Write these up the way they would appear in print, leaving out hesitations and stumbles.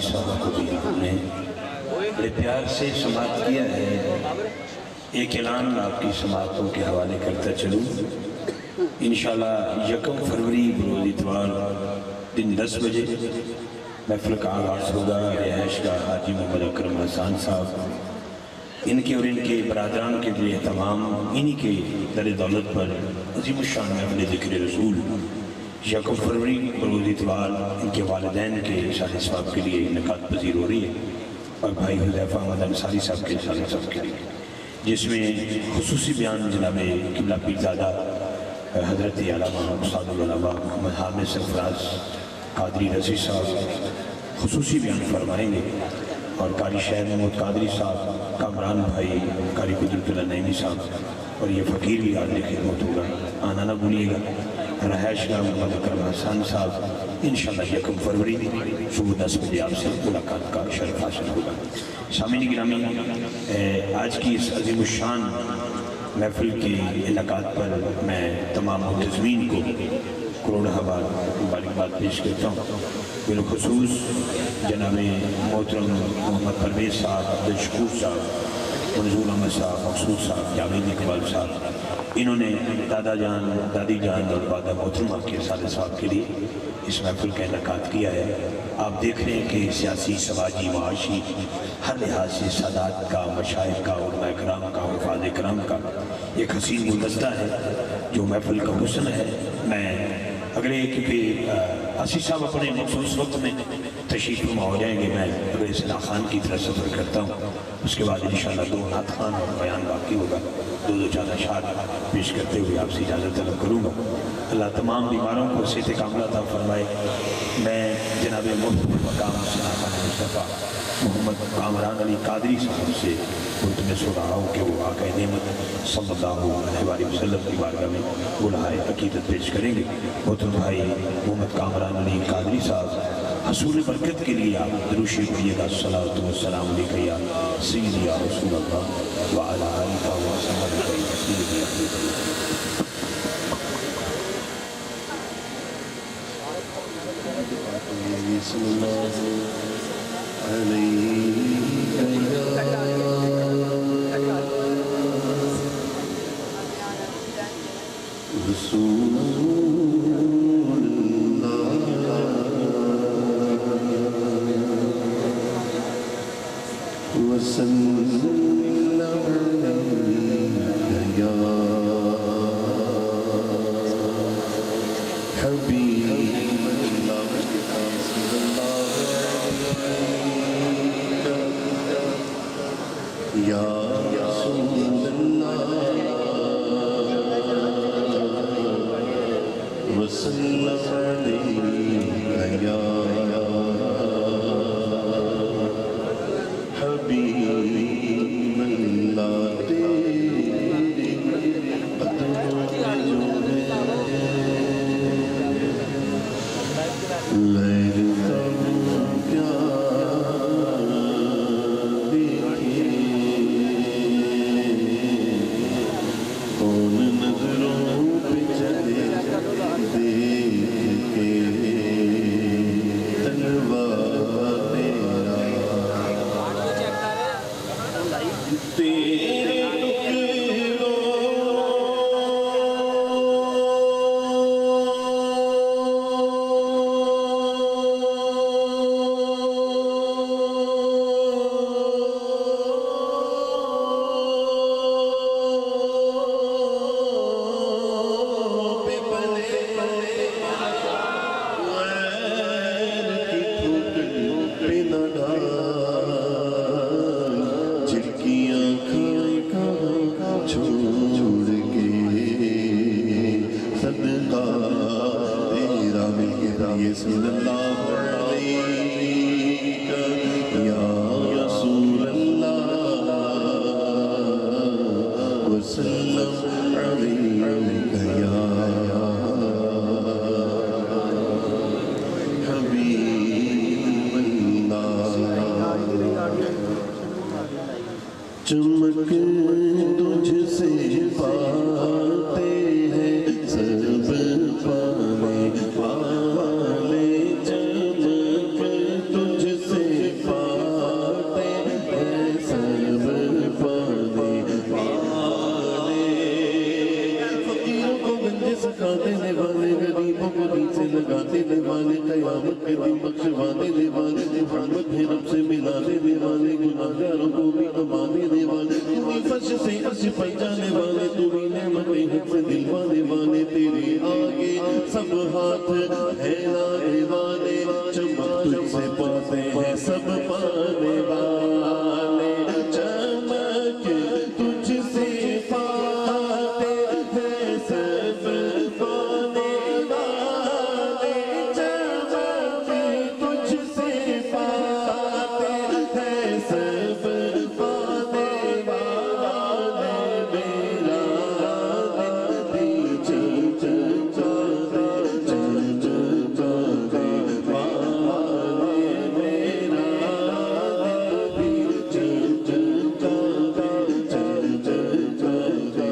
انصاری صاحب کو بھی آپ نے بڑے پیار سے سماعت کیا ہے۔ ایک اعلان آپ کی سماعتوں کے حوالے کرتا چلوں۔ انشاءاللہ 1 فروری بروز اتوار دن 10 بجے محفل کا آغاز ہوگا۔ رہائش گاہ حاجی محمد اکرم حسان صاحب، ان کے اور ان کے برادران کے لیے تمام انہی کے در دولت پر عظیم الشان محفل ذکر رسول 1 فروری بروز اتوار ان کے والدین کے شان ثواب کے لیے انعقاد پذیر ہو رہی ہے، اور بھائی حذیفہ احمد انصاری صاحب کے شان ثواب کے لیے، جس میں خصوصی بیان جناب قبلہ پیرزادہ حضرت علامہ استاد العلماء محمد حامد سرفراز قادری رضی صاحب خصوصی بیان فرمائیں گے، اور قاری شہر محمد قادری صاحب، کامران بھائی، قاری قدرت اللہ نعیمی صاحب، اور یہ فقیر بھی حاضر خدمت ہوگا، آنا نہ بھولیے گا۔ رہائش گاہ محمد اکرم حسان صاحب، انشاءاللہ 1 فروری صبح 10 بجے آپ سے ملاقات کا شرف حاصل ہوگا۔ سامعین گرامی، آج کی اس عظیم الشان محفل کے انعقاد پر میں تمام منتظمین کو کروڑہ بار مبارکباد پیش کرتا ہوں۔ بالخصوص جناب محترم محمد پرویز صاحب، عبدالشکور صاحب، منظور احمد صاحب، مقصود صاحب، جاوید اقبال صاحب، انہوں نے دادا جان، دادی جان اور والدہ محترمہ کے سال ثواب کے لیے اس محفل کا انعقاد کیا ہے۔ آپ دیکھ رہے ہیں کہ سیاسی، سماجی، معاشی ہر لحاظ سے سادات کا، مشائخ کا، علماء کرام کا، حفاظ کرام کا ایک حسین گلدستہ ہے جو محفل کا حسن ہے۔ میں اگلے کیونکہ آصف صاحب اپنے مخصوص وقت میں تشریف فرما ہو جائیں گے، میں اگلے صلاح خان کی طرف سفر کرتا ہوں، اس کے بعد انشاءاللہ 2 نعت خوان اور بیان باقی ہوگا۔ 2 4 اشعار پیش کرتے ہوئے آپ سے اجازت طلب کروں گا۔ اللہ تمام بیماروں کو صحت کاملہ عطا فرمائے۔ میں جناب محترم مقام سناخان مصطفیٰ محمد کامران علی قادری صاحب سے ملتمس ہو رہا ہوں کہ وہ آقا نعمت صلی اللہ علیہ وآلہ وسلم کی بارگاہ میں گلہائے عقیدت پیش کریں گے۔ محترم بھائی محمد کامران علی قادری صاحب، حصول برکت کے لیے آپ درود شریف پڑھیے گا۔ الصلاۃ والسلام علیک یا سیدی یا رسول اللہ وعلی آلک و صحبہ بسم اللہ علیک یا رسول اللہ وسلم علیک یا حبیب یا رسول اللہ وسلم علیک یا حبیب اللہ، تیرے قدموں میں جو ہے لیتا ہوں پیار صلی اللہ علیک یا رسول اللہ وسلم علیک یا حبیب اللہ، چمک تجھ سے پاتے ہیں سب پانے والے، چمک تجھ سے قیامت کے دن بخشوانے دے والے محمد ہے رب سے ملانے دے والے گناہگاروں کو بھی امانے دے والے تو ہی فرش سے عرش پر جانے والے تو ہی نعمتیں حق سے دلوانے والے تیرے آگے سب ہاتھ پھیلانے والے چمک تجھ سے پاتے ہیں سب پانے والے چمک تجھ سے پاتے ہیں سب پانے والے چمک تجھ سے پاتے ہیں سب پانے والے میرا دل بھی چمچا دے چمچا دے والے میرا دل بھی چمچا دے چمچا دے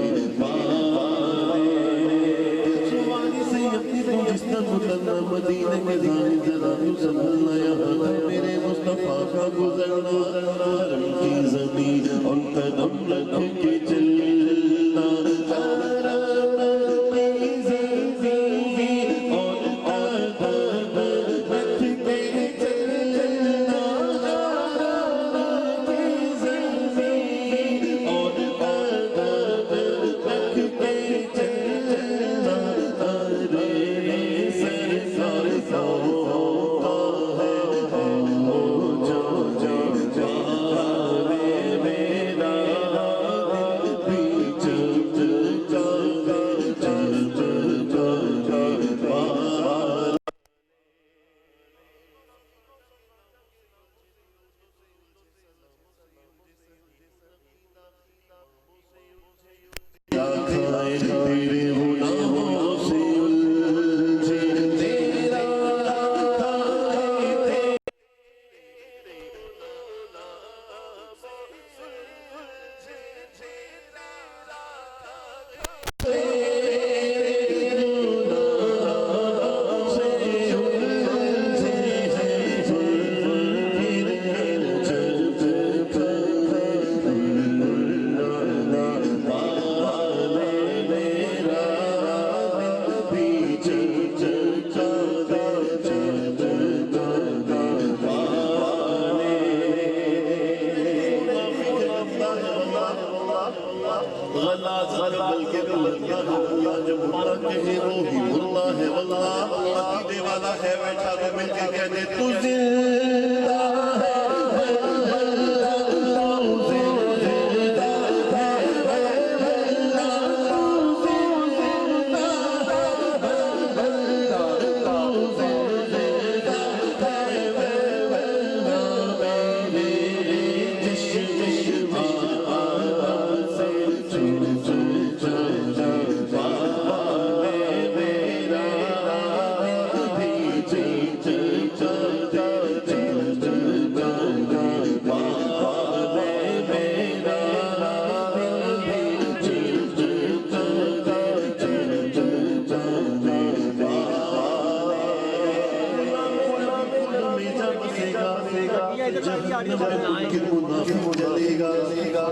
سوانی سے اپنی تو جس طرح مطلع مدینہ کے ظاہر ذرا تو سنبھلنا یہاں تھا میرے مصطفیٰ کا گزرنا حرم کی زمین اور قدم رکھ کے چلنا حرم کی زمین اور قدم رکھ کے چلنا حرم کی زمین اور قدم رکھ کے چلنا ارے سرکار ہوتا ہے جو جانے میرا دل بھی چمچا دے چمچا دے کھائے تیرے گناہوں سے الجھے تیرا کھائے بلکہ اللہ جب اللہ کہے وہ ہی اللہ ہے واللہ عقیدے والا ہے بیٹھا وہ مل کے کہہ دے تو زندہ ہے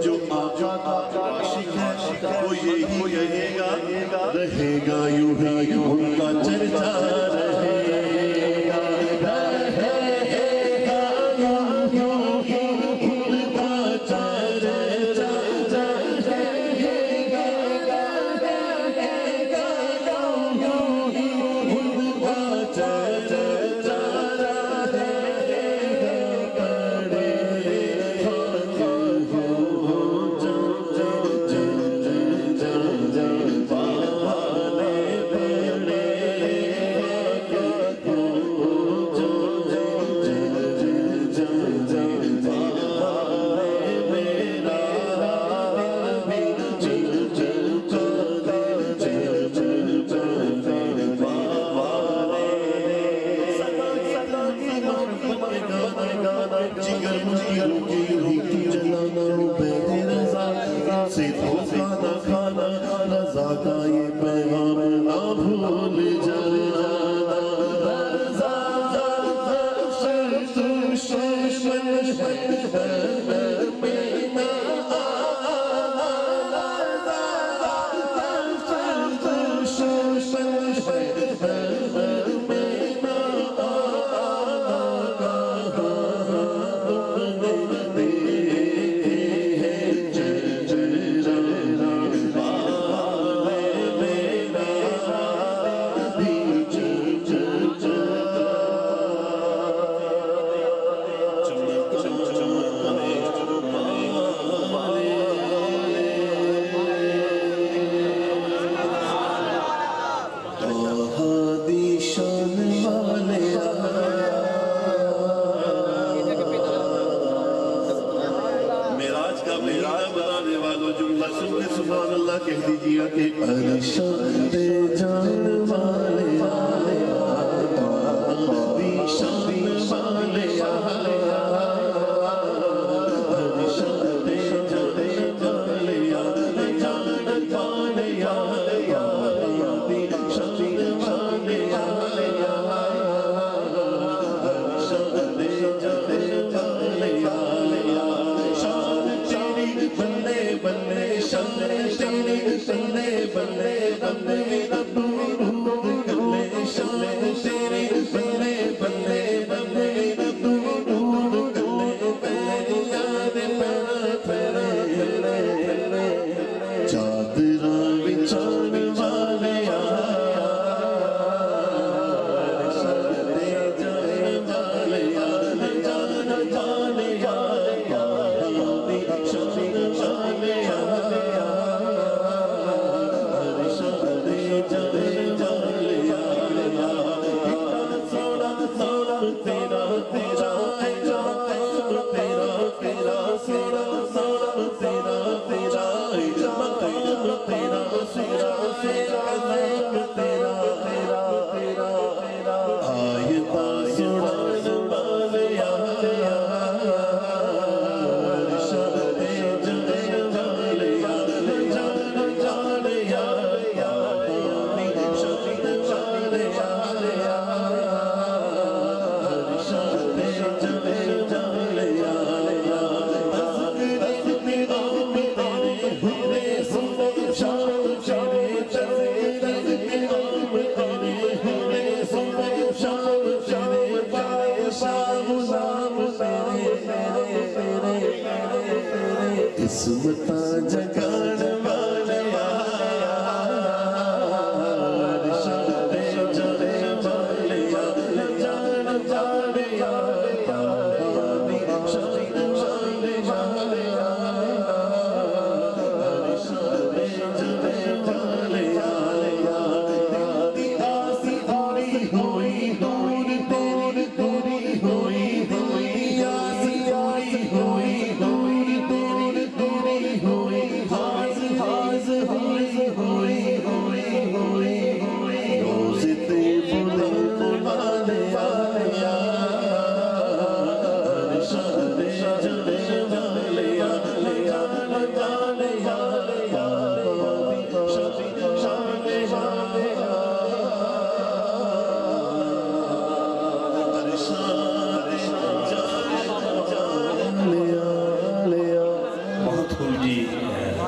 جو آقا کا عاشق ہے وہ یہی کہے گا رہے گا یوں ہی ان کا چرچا رہے گا رہے گا یوں ہی ان کا چرچا رہے گا رہے گا یوں ہی ان کا چرچا سے دھوکہ نہ کھانا رضا کا یہ پیغام نہ بھول جانا رضا سونا کہہ دیجیے کہ ارشاد جان والے شان والے ارشاد جان والے جان والے اسمتا جگہ